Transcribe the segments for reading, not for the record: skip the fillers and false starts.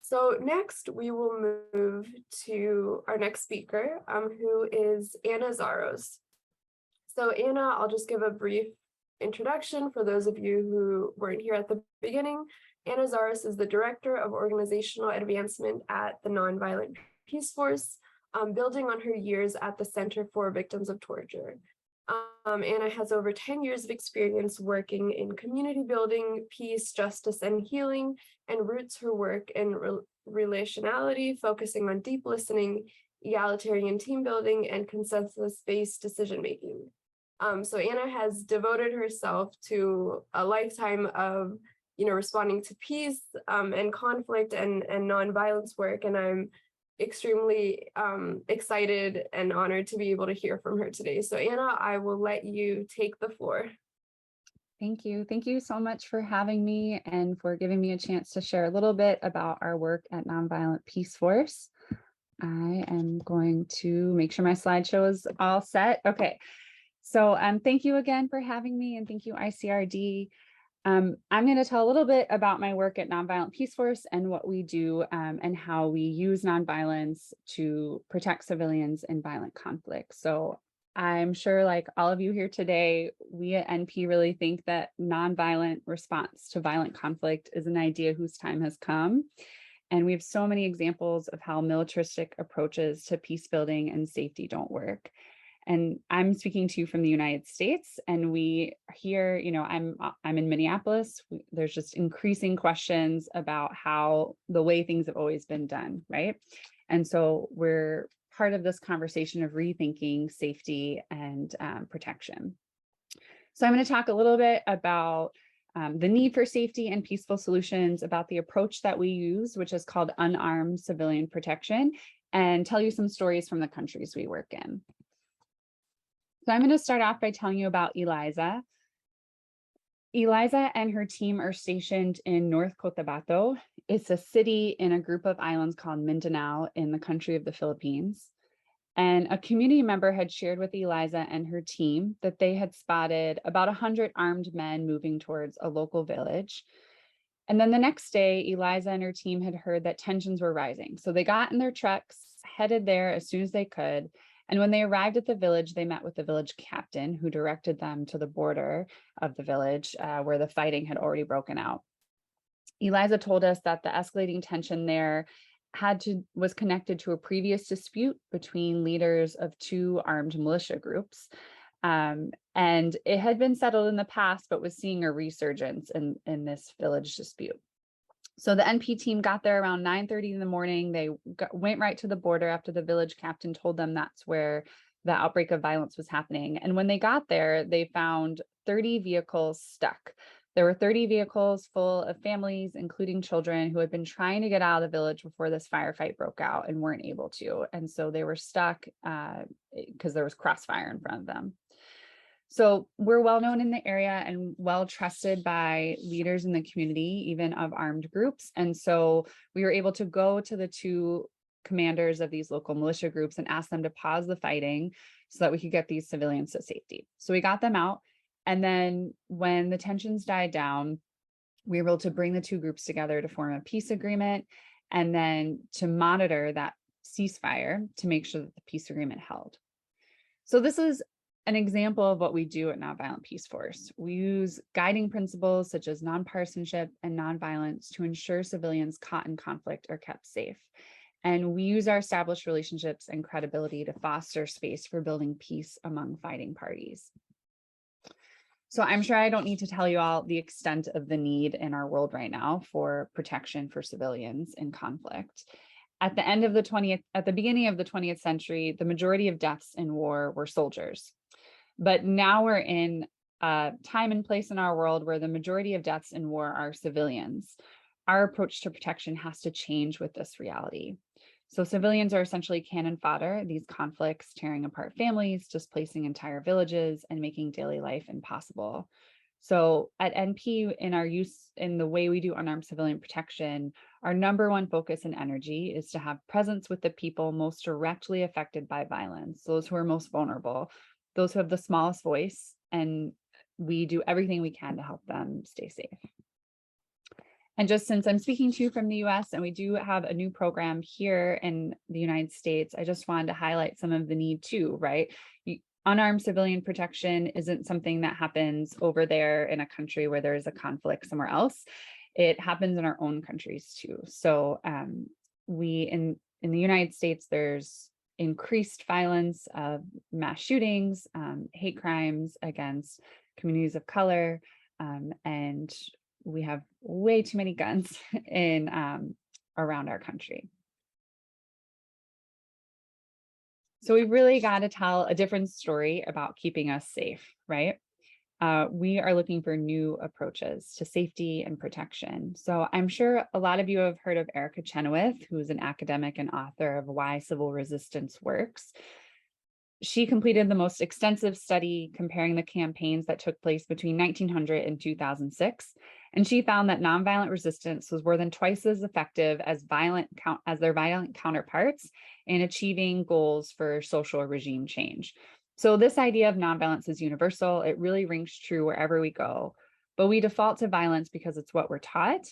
So next we will move to our next speaker, who is Anna Zaros. So Anna, I'll just give a brief introduction for those of you who weren't here at the beginning. Anna Zaros is the Director of Organizational Advancement at the Nonviolent Peaceforce, building on her years at the Center for Victims of Torture. Anna has over 10 years of experience working in community building, peace, justice, and healing, and roots her work in relationality, focusing on deep listening, egalitarian team building, and consensus-based decision-making. So Anna has devoted herself to a lifetime of, responding to peace and conflict and nonviolence work, and I'm extremely excited and honored to be able to hear from her today. So Anna, I will let you take the floor. Thank you. Thank you so much for having me and for giving me a chance to share a little bit about our work at Nonviolent Peaceforce. I am going to make sure my slideshow is all set. Okay. So thank you again for having me, and thank you, ICRD. I'm going to tell a little bit about my work at Nonviolent Peaceforce and what we do and how we use nonviolence to protect civilians in violent conflict. So I'm sure, like all of you here today, we at NP really think that nonviolent response to violent conflict is an idea whose time has come. And we have so many examples of how militaristic approaches to peace building and safety don't work. And I'm speaking to you from the United States, and we here, I'm in Minneapolis. There's just increasing questions about how the way things have always been done, right? And so we're part of this conversation of rethinking safety and protection. So I'm going to talk a little bit about the need for safety and peaceful solutions, about the approach that we use, which is called unarmed civilian protection, and tell you some stories from the countries we work in. So I'm going to start off by telling you about Eliza. Eliza and her team are stationed in North Cotabato. It's a city in a group of islands called Mindanao in the country of the Philippines. And a community member had shared with Eliza and her team that they had spotted about 100 armed men moving towards a local village. And then the next day, Eliza and her team had heard that tensions were rising. So they got in their trucks, headed there as soon as they could. And when they arrived at the village, they met with the village captain, who directed them to the border of the village where the fighting had already broken out. Eliza told us that the escalating tension there was connected to a previous dispute between leaders of two armed militia groups. And it had been settled in the past, but was seeing a resurgence in this village dispute. So the NP team got there around 9:30 in the morning. They went right to the border after the village captain told them that's where the outbreak of violence was happening. And when they got there, they found 30 vehicles stuck. There were 30 vehicles full of families, including children, who had been trying to get out of the village before this firefight broke out and weren't able to. And so they were stuck because there was crossfire in front of them. So we're well known in the area and well trusted by leaders in the community, even of armed groups. And so we were able to go to the two commanders of these local militia groups and ask them to pause the fighting so that we could get these civilians to safety. So we got them out. And then when the tensions died down, we were able to bring the two groups together to form a peace agreement and then to monitor that ceasefire to make sure that the peace agreement held. So this is an example of what we do at Nonviolent Peaceforce. We use guiding principles such as nonpartisanship and nonviolence to ensure civilians caught in conflict are kept safe. And we use our established relationships and credibility to foster space for building peace among fighting parties. So I'm sure I don't need to tell you all the extent of the need in our world right now for protection for civilians in conflict. At the beginning of the 20th century, the majority of deaths in war were soldiers. But now we're in a time and place in our world where the majority of deaths in war are civilians. Our approach to protection has to change with this reality. So civilians are essentially cannon fodder, these conflicts tearing apart families, displacing entire villages, and making daily life impossible. So at NP, in the way we do unarmed civilian protection, our number one focus and energy is to have presence with the people most directly affected by violence, those who are most vulnerable, those who have the smallest voice, and we do everything we can to help them stay safe. And just since I'm speaking to you from the US and we do have a new program here in the United States, I just wanted to highlight some of the need too, right? Unarmed civilian protection isn't something that happens over there in a country where there is a conflict somewhere else. It happens in our own countries too. So in the United States, there's increased violence of mass shootings, hate crimes against communities of color, and we have way too many guns in around our country. So we've really got to tell a different story about keeping us safe, right? We are looking for new approaches to safety and protection. So I'm sure a lot of you have heard of Erica Chenoweth, who is an academic and author of Why Civil Resistance Works. She completed the most extensive study comparing the campaigns that took place between 1900 and 2006. And she found that nonviolent resistance was more than twice as effective as their violent counterparts in achieving goals for social regime change. So this idea of nonviolence is universal. It really rings true wherever we go, but we default to violence because it's what we're taught.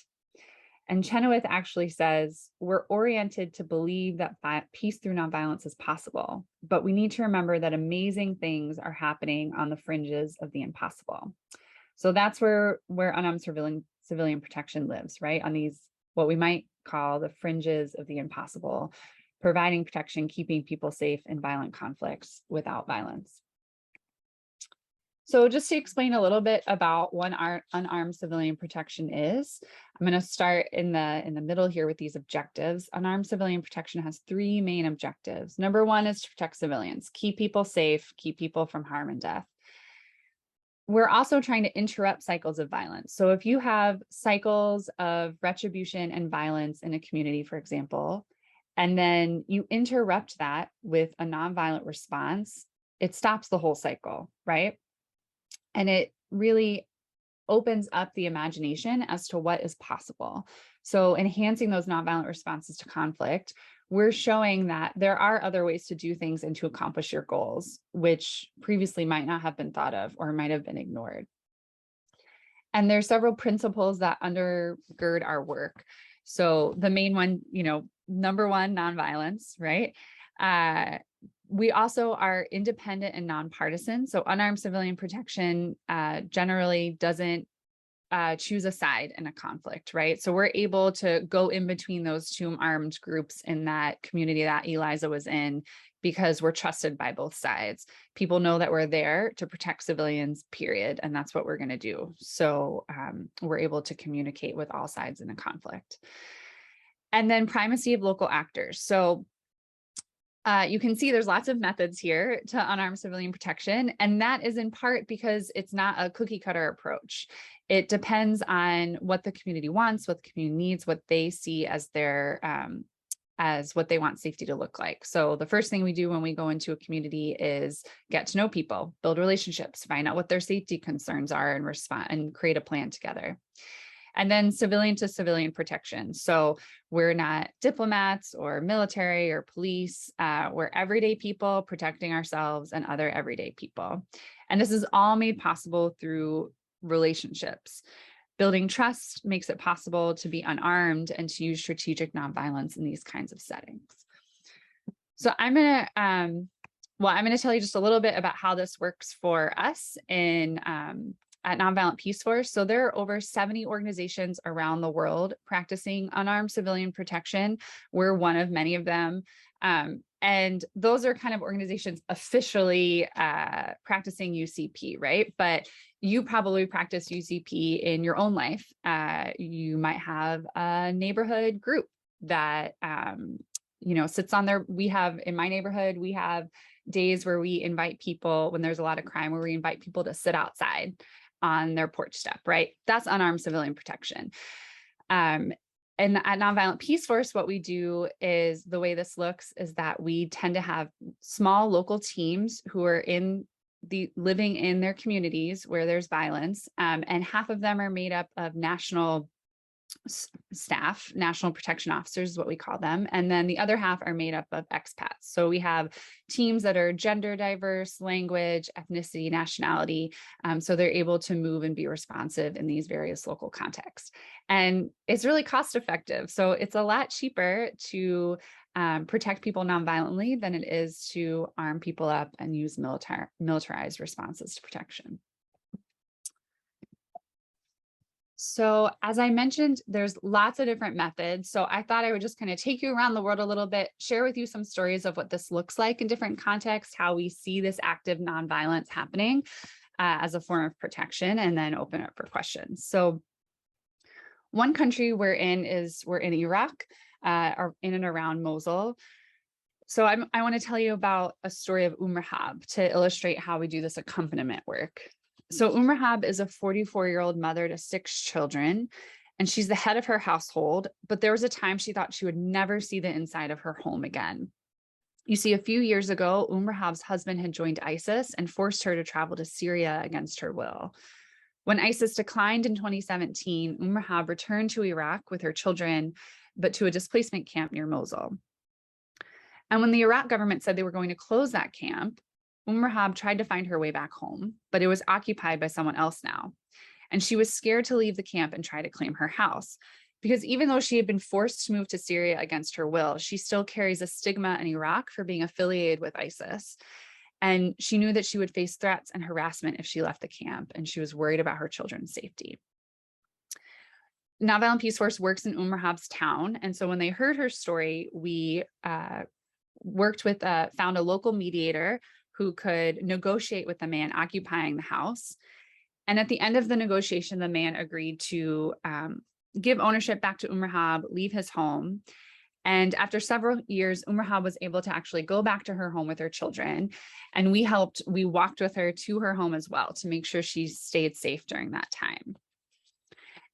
And Chenoweth actually says, we're oriented to believe that peace through nonviolence is possible, but we need to remember that amazing things are happening on the fringes of the impossible. So that's where unarmed civilian protection lives, right? On these, what we might call the fringes of the impossible, providing protection, keeping people safe in violent conflicts without violence. So just to explain a little bit about what unarmed civilian protection is, I'm going to start in the middle here with these objectives. Unarmed civilian protection has three main objectives. Number one is to protect civilians, keep people safe, keep people from harm and death. We're also trying to interrupt cycles of violence. So if you have cycles of retribution and violence in a community, for example, and then you interrupt that with a nonviolent response, it stops the whole cycle, right? And it really opens up the imagination as to what is possible. So enhancing those nonviolent responses to conflict, we're showing that there are other ways to do things and to accomplish your goals, which previously might not have been thought of or might have been ignored. And there's several principles that undergird our work. So the main one, number one, nonviolence, right? We also are independent and nonpartisan. So unarmed civilian protection generally doesn't choose a side in a conflict, right? So we're able to go in between those two armed groups in that community that Eliza was in because we're trusted by both sides. People know that we're there to protect civilians, period. And that's what we're going to do. So we're able to communicate with all sides in a conflict. And then primacy of local actors. So you can see there's lots of methods here to unarmed civilian protection, and that is in part because it's not a cookie cutter approach. It depends on what the community wants, what the community needs, what they see as as what they want safety to look like. So the first thing we do when we go into a community is get to know people, build relationships, find out what their safety concerns are and respond and create a plan together. And then civilian to civilian protection. So we're not diplomats or military or police. We're everyday people protecting ourselves and other everyday people. And this is all made possible through relationships. Building trust makes it possible to be unarmed and to use strategic nonviolence in these kinds of settings. So I'm going to tell you just a little bit about how this works for us at Nonviolent Peaceforce. So there are over 70 organizations around the world practicing unarmed civilian protection. We're one of many of them. And those are kind of organizations officially practicing UCP, right? But you probably practice UCP in your own life. You might have a neighborhood group that, sits on there. In my neighborhood, we have days where we invite people, when there's a lot of crime, where we invite people to sit outside on their porch step, right? That's unarmed civilian protection. And at Nonviolent Peaceforce, what we do is, the way this looks is that we tend to have small local teams who are living in their communities where there's violence. And half of them are made up of national staff, national protection officers is what we call them. And then the other half are made up of expats. So we have teams that are gender diverse, language, ethnicity, nationality. So they're able to move and be responsive in these various local contexts. And it's really cost effective. So it's a lot cheaper to protect people nonviolently than it is to arm people up and use militarized responses to protection. So as I mentioned, there's lots of different methods. So I thought I would just kind of take you around the world a little bit, share with you some stories of what this looks like in different contexts, how we see this active nonviolence happening as a form of protection, and then open up for questions. So one country we're in Iraq, or in and around Mosul. So I want to tell you about a story of Rahab to illustrate how we do this accompaniment work. So Rahab is a 44-year-old mother to 6 children, and she's the head of her household, but there was a time she thought she would never see the inside of her home again. You see, a few years ago, Rahab's husband had joined ISIS and forced her to travel to Syria against her will. When ISIS declined in 2017, Rahab returned to Iraq with her children, but to a displacement camp near Mosul. And when the Iraq government said they were going to close that camp, Rahab tried to find her way back home, but it was occupied by someone else now. And she was scared to leave the camp and try to claim her house, because even though she had been forced to move to Syria against her will, she still carries a stigma in Iraq for being affiliated with ISIS. And she knew that she would face threats and harassment if she left the camp, and she was worried about her children's safety. Nonviolent Peaceforce works in Rahab's town. And so when they heard her story, we found a local mediator who could negotiate with the man occupying the house. And at the end of the negotiation, the man agreed to give ownership back to Rahab, leave his home. And after several years, Rahab was able to actually go back to her home with her children. And we walked with her to her home as well to make sure she stayed safe during that time.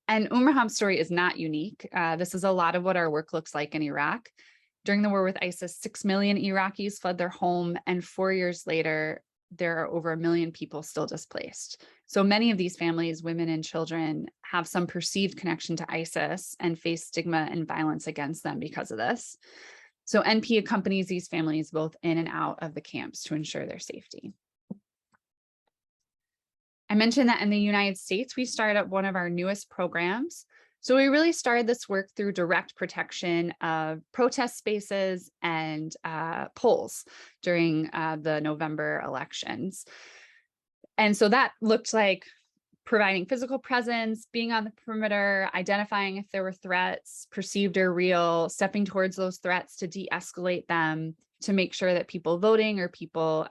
And Rahab's story is not unique. This is a lot of what our work looks like in Iraq. During the war with ISIS, 6 million Iraqis fled their home, and 4 years later, there are over 1 million people still displaced. So many of these families, women and children, have some perceived connection to ISIS and face stigma and violence against them because of this. So NP accompanies these families both in and out of the camps to ensure their safety. I mentioned that in the United States, we started up one of our newest programs. So we really started this work through direct protection of protest spaces and polls during the November elections. And so that looked like providing physical presence, being on the perimeter, identifying if there were threats, perceived or real, stepping towards those threats to de-escalate them, to make sure that people voting or people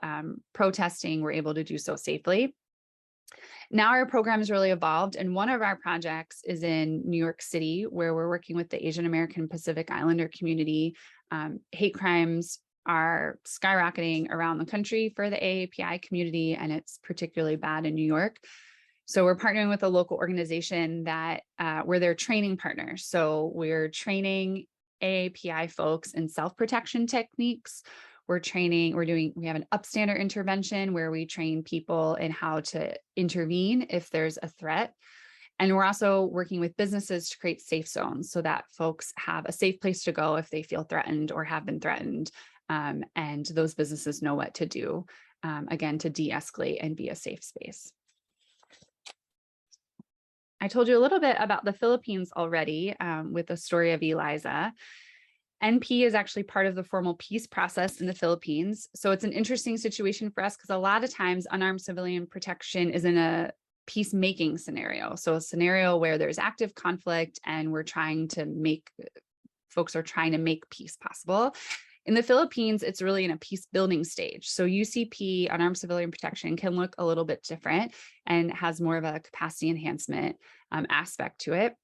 protesting were able to do so safely. Now our program has really evolved, and one of our projects is in New York City, where we're working with the Asian American Pacific Islander community. Hate crimes are skyrocketing around the country for the AAPI community, and it's particularly bad in New York. So we're partnering with a local organization that we're their training partners. So we're training AAPI folks in self-protection techniques. We have an upstander intervention where we train people in how to intervene if there's a threat. And we're also working with businesses to create safe zones so that folks have a safe place to go if they feel threatened or have been threatened. And those businesses know what to do, again, to de-escalate and be a safe space. I told you a little bit about the Philippines already with the story of Eliza. NP is actually part of the formal peace process in the Philippines. So it's an interesting situation for us because a lot of times unarmed civilian protection is in a peacemaking scenario. So a scenario where there's active conflict and folks are trying to make peace possible. In the Philippines, it's really in a peace building stage. So UCP, unarmed civilian protection, can look a little bit different and has more of a capacity enhancement aspect to it.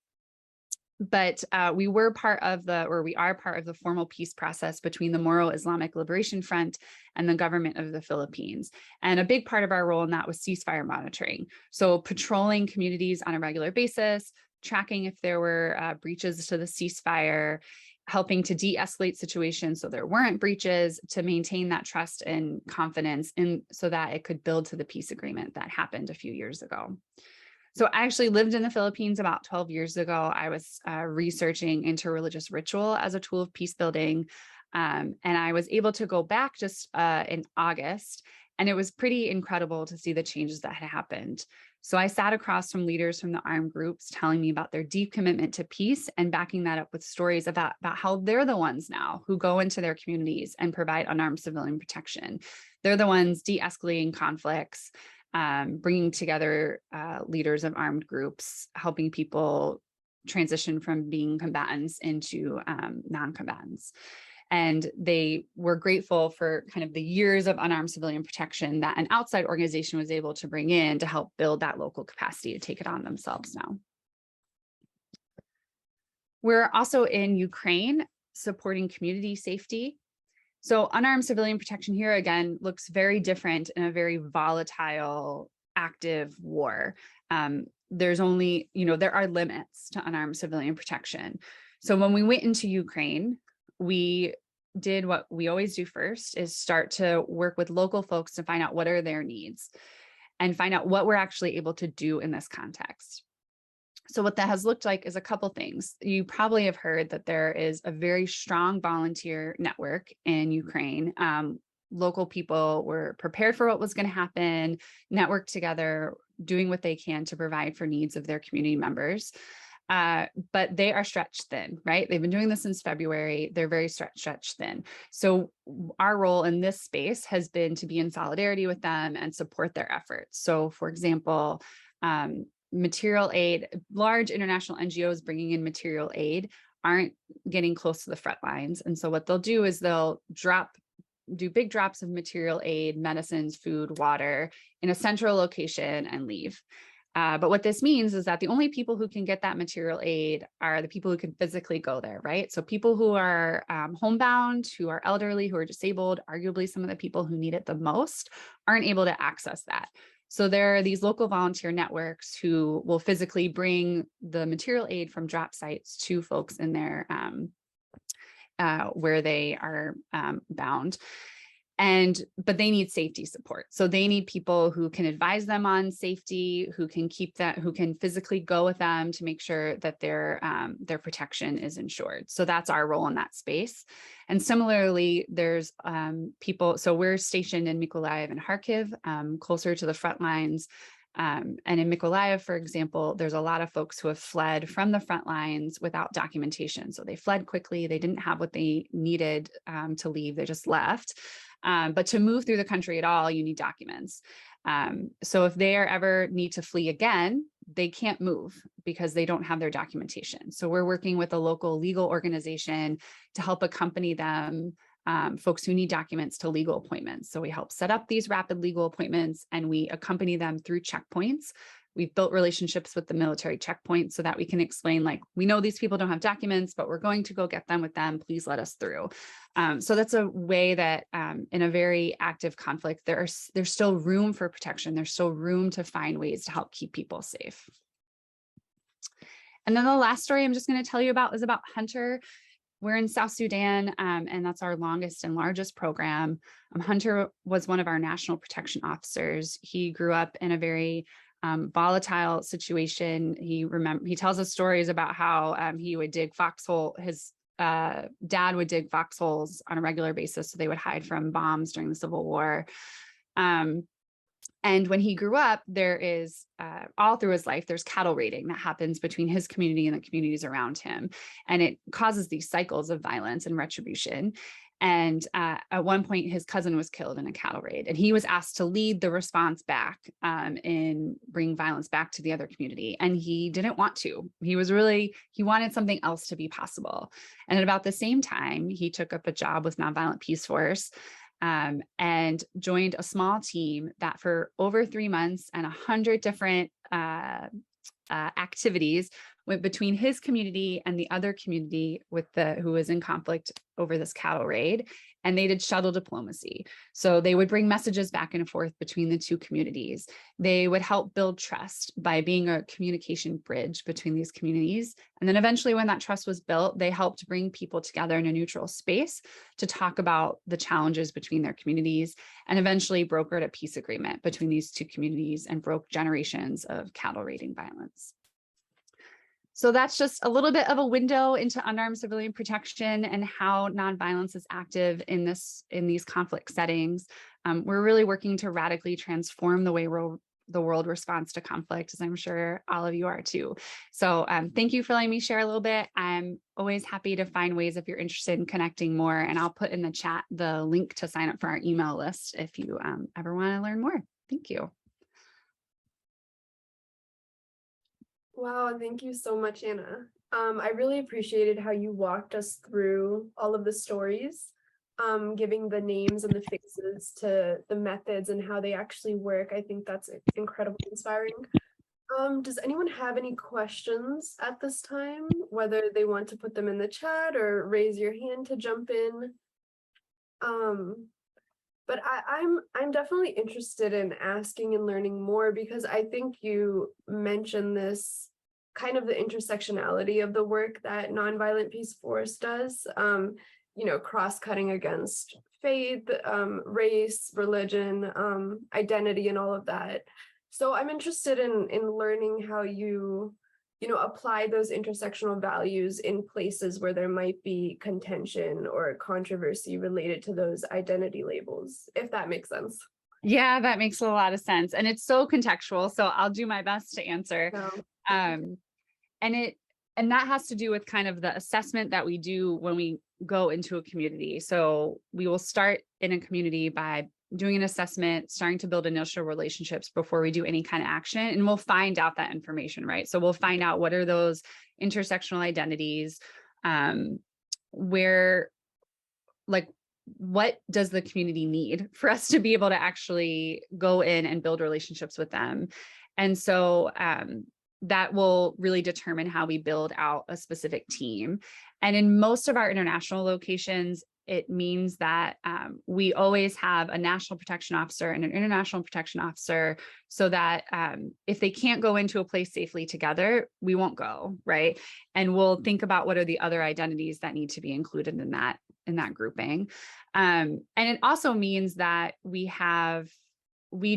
But we are part of the formal peace process between the Moro Islamic Liberation Front and the government of the Philippines. And a big part of our role in that was ceasefire monitoring. So patrolling communities on a regular basis, tracking if there were breaches to the ceasefire, helping to de-escalate situations so there weren't breaches, to maintain that trust and confidence so that it could build to the peace agreement that happened a few years ago. So I actually lived in the Philippines about 12 years ago. I was researching interreligious ritual as a tool of peace building. And I was able to go back just in August, and it was pretty incredible to see the changes that had happened. So I sat across from leaders from the armed groups telling me about their deep commitment to peace and backing that up with stories about how they're the ones now who go into their communities and provide unarmed civilian protection. They're the ones de-escalating conflicts, bringing together leaders of armed groups, helping people transition from being combatants into non-combatants. And they were grateful for kind of the years of unarmed civilian protection that an outside organization was able to bring in to help build that local capacity to take it on themselves now. We're also in Ukraine supporting community safety. So unarmed civilian protection here, again, looks very different in a very volatile, active war. There's only, there are limits to unarmed civilian protection. So when we went into Ukraine, we did what we always do first, is start to work with local folks to find out what are their needs and find out what we're actually able to do in this context. So what that has looked like is a couple things. You probably have heard that there is a very strong volunteer network in Ukraine. Local people were prepared for what was going to happen, networked together, doing what they can to provide for needs of their community members. But they are stretched thin, right? They've been doing this since February. They're very stretched thin. So our role in this space has been to be in solidarity with them and support their efforts. So for example, material aid, large international NGOs bringing in material aid aren't getting close to the front lines. And so what they'll do is they'll do big drops of material aid, medicines, food, water in a central location and leave. But what this means is that the only people who can get that material aid are the people who can physically go there, right? So people who are homebound, who are elderly, who are disabled, arguably some of the people who need it the most, aren't able to access that. So there are these local volunteer networks who will physically bring the material aid from drop sites to folks in their where they are bound. But they need safety support. So they need people who can advise them on safety, who can who can physically go with them to make sure that their protection is ensured. So that's our role in that space. And similarly, there's people, so we're stationed in Mykolaiv and Kharkiv, closer to the front lines. And in Mykolaiv, for example, there's a lot of folks who have fled from the front lines without documentation. So they fled quickly. They didn't have what they needed to leave. They just left. But to move through the country at all, you need documents. So if they ever need to flee again, they can't move because they don't have their documentation. So we're working with a local legal organization to help accompany them, folks who need documents, to legal appointments. So we help set up these rapid legal appointments and we accompany them through checkpoints. We've built relationships with the military checkpoints so that we can explain, like, we know these people don't have documents, but we're going to go get them with them. Please let us through. So that's a way that in a very active conflict, there's still room for protection. There's still room to find ways to help keep people safe. And then the last story I'm just going to tell you about is about Hunter. We're in South Sudan, and that's our longest and largest program. Hunter was one of our national protection officers. He grew up in a very volatile situation. He tells us stories about how he would dig foxhole. His dad would dig foxholes on a regular basis so they would hide from bombs during the Civil War. And when he grew up, there is all through his life, there's cattle raiding that happens between his community and the communities around him. And it causes these cycles of violence and retribution. And at one point, his cousin was killed in a cattle raid, and he was asked to lead the response back in bringing violence back to the other community. And he didn't want to. He wanted something else to be possible. And at about the same time, he took up a job with Nonviolent Peaceforce and joined a small team that for over 3 months and 100 different activities went between his community and the other community who was in conflict over this cattle raid, and they did shuttle diplomacy. So they would bring messages back and forth between the two communities. They would help build trust by being a communication bridge between these communities. And then eventually, when that trust was built, they helped bring people together in a neutral space to talk about the challenges between their communities, and eventually brokered a peace agreement between these two communities and broke generations of cattle raiding violence. So that's just a little bit of a window into unarmed civilian protection and how nonviolence is active in these conflict settings. We're really working to radically transform the way the world responds to conflict, as I'm sure all of you are too. So thank you for letting me share a little bit. I'm always happy to find ways if you're interested in connecting more, and I'll put in the chat the link to sign up for our email list if you ever want to learn more. Thank you. Wow, thank you so much, Anna. I really appreciated how you walked us through all of the stories, giving the names and the faces to the methods and how they actually work. I think that's incredibly inspiring. Does anyone have any questions at this time, whether they want to put them in the chat or raise your hand to jump in? But I'm definitely interested in asking and learning more, because I think you mentioned this kind of the intersectionality of the work that Nonviolent Peaceforce does, cross-cutting against faith, race, religion, identity, and all of that. So I'm interested in learning how you apply those intersectional values in places where there might be contention or controversy related to those identity labels, if that makes sense. Yeah, that makes a lot of sense. And it's so contextual. So I'll do my best to answer. And that has to do with kind of the assessment that we do when we go into a community. So we will start in a community by doing an assessment, starting to build initial relationships before we do any kind of action. And we'll find out that information, right? So we'll find out what are those intersectional identities, what does the community need for us to be able to actually go in and build relationships with them. And so that will really determine how we build out a specific team. And in most of our international locations, it means that we always have a national protection officer and an international protection officer, so that if they can't go into a place safely together, we won't go, right? And we'll think about what are the other identities that need to be included in that grouping. And it also means that we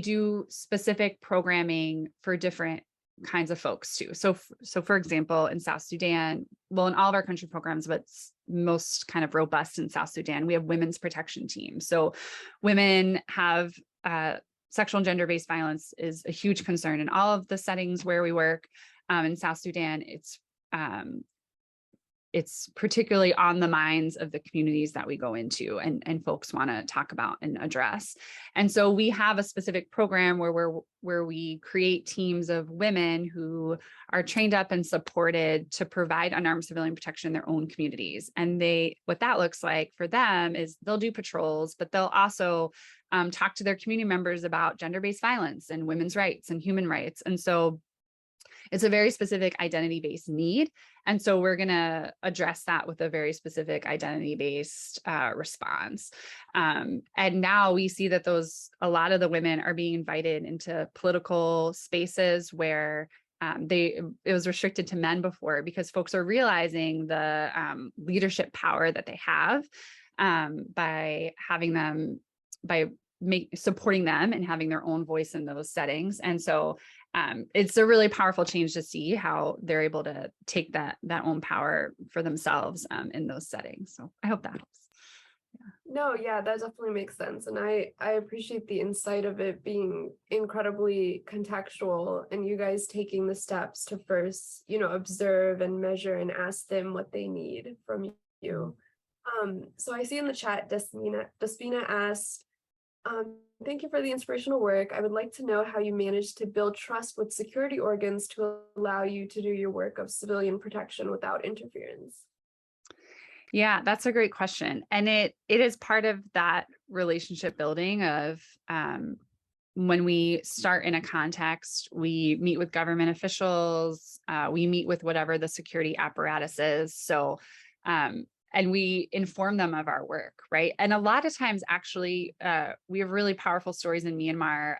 do specific programming for different kinds of folks too. So for example, in South Sudan, well, in all of our country programs, but most kind of robust in South Sudan, we have women's protection teams. So women have sexual and gender-based violence is a huge concern in all of the settings where we work. In South Sudan, it's particularly on the minds of the communities that we go into and folks want to talk about and address. And so we have a specific program where we create teams of women who are trained up and supported to provide unarmed civilian protection in their own communities. And what that looks like for them is they'll do patrols, but they'll also talk to their community members about gender-based violence and women's rights and human rights. And so it's a very specific identity-based need. And so we're going to address that with a very specific identity-based response. And now we see that a lot of the women are being invited into political spaces where it was restricted to men before, because folks are realizing the leadership power that they have by supporting them and having their own voice in those settings. And so it's a really powerful change to see how they're able to take that own power for themselves in those settings. So I hope that helps. No, yeah, that definitely makes sense. And I appreciate the insight of it being incredibly contextual, and you guys taking the steps to first, observe and measure and ask them what they need from you. So I see in the chat, Despina asked, thank you for the inspirational work. I would like to know how you managed to build trust with security organs to allow you to do your work of civilian protection without interference. Yeah, that's a great question. And it is part of that relationship building of when we start in a context, we meet with government officials, we meet with whatever the security apparatus is. So, and we inform them of our work, right? And a lot of times, actually, we have really powerful stories in Myanmar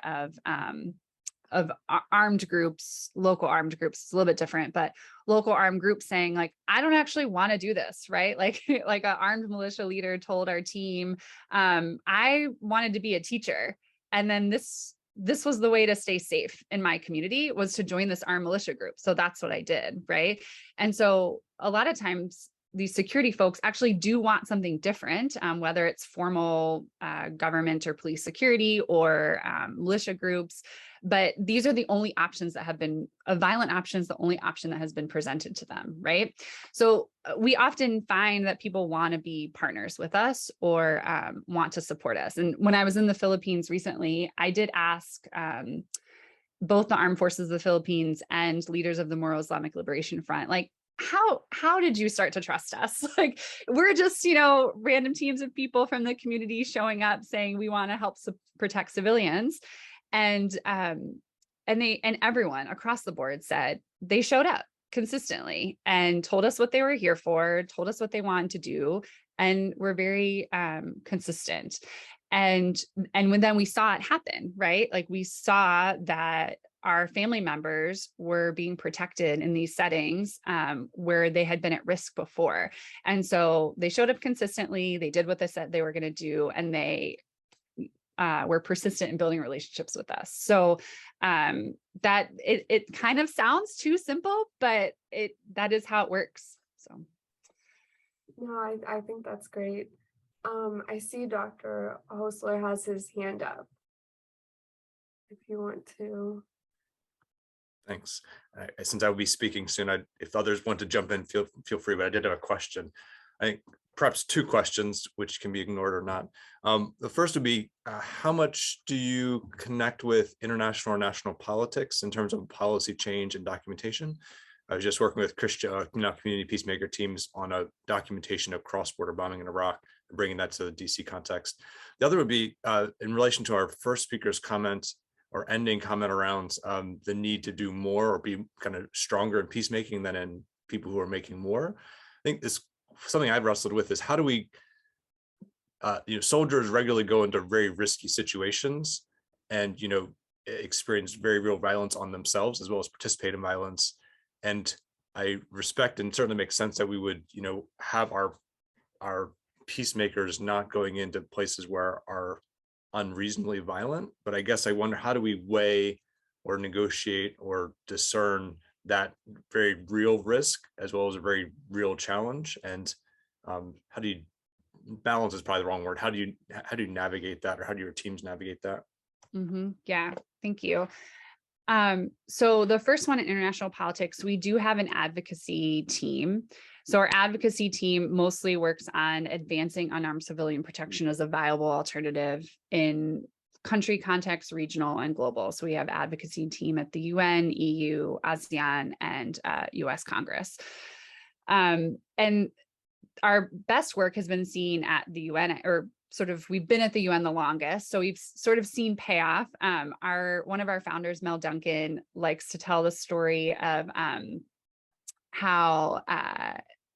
of armed groups, local armed groups. It's a little bit different, but local armed groups saying like, I don't actually want to do this, right? Like an armed militia leader told our team, I wanted to be a teacher. And then this was the way to stay safe in my community, was to join this armed militia group. So that's what I did, right? And so a lot of times these security folks actually do want something different, whether it's formal government or police security or militia groups. But these are the only options that have been violent options, the only option that has been presented to them, right? So we often find that people want to be partners with us or want to support us. And when I was in the Philippines recently, I did ask both the armed forces of the Philippines and leaders of the Moro Islamic Liberation Front, like, how did you start to trust us? Like, we're just, random teams of people from the community showing up saying we want to help protect civilians. And everyone across the board said they showed up consistently and told us what they were here for, told us what they wanted to do, and were very consistent. And then we saw it happen, right? Like, we saw that our family members were being protected in these settings where they had been at risk before. And so they showed up consistently, they did what they said they were going to do, and they were persistent in building relationships with us. So that it kind of sounds too simple, but that is how it works. So. No, I think that's great. I see Dr. Hostler has his hand up. If you want to. Thanks. Since I will be speaking soon, if others want to jump in, feel free, but I did have a question. I think perhaps two questions, which can be ignored or not. The first would be, how much do you connect with international or national politics in terms of policy change and documentation? I was just working with community peacemaker teams on a documentation of cross-border bombing in Iraq, and bringing that to the DC context. The other would be in relation to our first speaker's comment or ending comment around the need to do more or be kind of stronger in peacemaking than in people who are making more. I think this something I've wrestled with is, how do we, soldiers regularly go into very risky situations and, experience very real violence on themselves as well as participate in violence. And I respect and certainly makes sense that we would, have our peacemakers not going into places where are unreasonably violent. But I guess I wonder, how do we weigh or negotiate or discern that very real risk as well as a very real challenge? And how do you balance, is probably the wrong word. How do you navigate that, or how do your teams navigate that? Mm-hmm. Yeah, thank you. So the first one in international politics, we do have an advocacy team. So our advocacy team mostly works on advancing unarmed civilian protection as a viable alternative in country context, regional and global. So we have advocacy team at the UN, EU, ASEAN, and US Congress. And our best work has been seen at the UN, or we've been at the UN the longest, so we've sort of seen payoff. One of our founders, Mel Duncan, likes to tell the story of how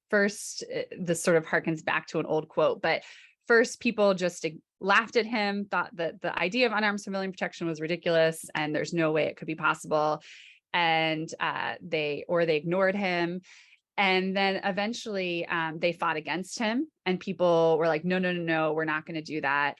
first, this sort of harkens back to an old quote, but first people just laughed at him, thought that the idea of unarmed civilian protection was ridiculous and there's no way it could be possible, and they ignored him. And then eventually they fought against him, and people were like, no, we're not going to do that,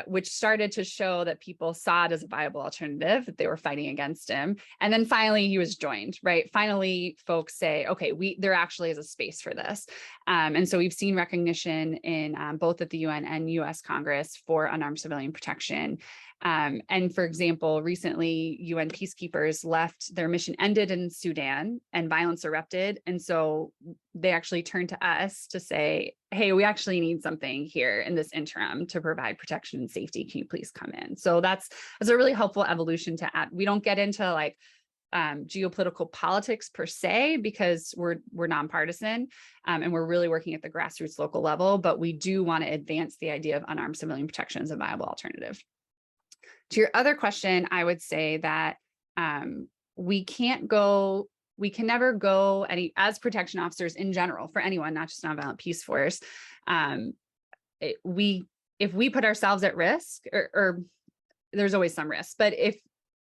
which started to show that people saw it as a viable alternative, that they were fighting against him. And then finally he was joined, right? Finally, folks say, okay, there actually is a space for this. And so we've seen recognition in both at the UN and US Congress for unarmed civilian protection. And for example, recently UN peacekeepers left, their mission ended in Sudan and violence erupted. And so they actually turned to us to say, hey, we actually need something here in this interim to provide protection and safety. Can you please come in? So that's a really helpful evolution to add. We don't get into like geopolitical politics per se, because we're nonpartisan and we're really working at the grassroots local level, but we do want to advance the idea of unarmed civilian protection as a viable alternative. To your other question, I would say that we can never go as protection officers in general for anyone, not just Nonviolent Peace Force. If we put ourselves at risk, or there's always some risk, but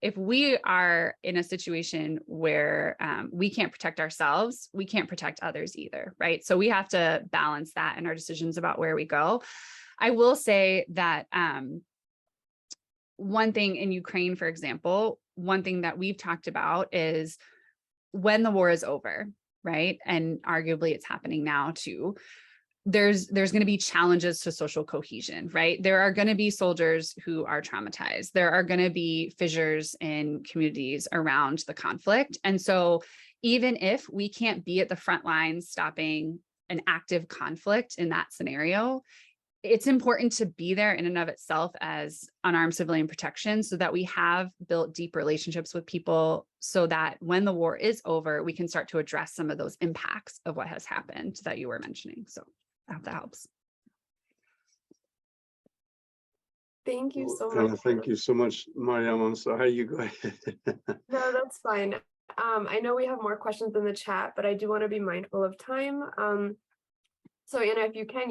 if we are in a situation where we can't protect ourselves, we can't protect others either, right? So we have to balance that in our decisions about where we go. I will say that one thing in Ukraine, for example, one thing that we've talked about is when the war is over, right? And arguably it's happening now too. There's going to be challenges to social cohesion, right? There are going to be soldiers who are traumatized. There are going to be fissures in communities around the conflict. And so even if we can't be at the front lines stopping an active conflict in that scenario, it's important to be there in and of itself as unarmed civilian protection so that we have built deep relationships with people so that when the war is over, we can start to address some of those impacts of what has happened that you were mentioning. So I hope that helps. Thank you so Anna, much. thank you so much, Mariam. I'm sorry, you go ahead. No, that's fine. I know we have more questions in the chat, but I do want to be mindful of time. So Anna, if you can,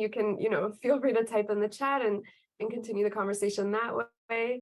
feel free to type in the chat and continue the conversation that way.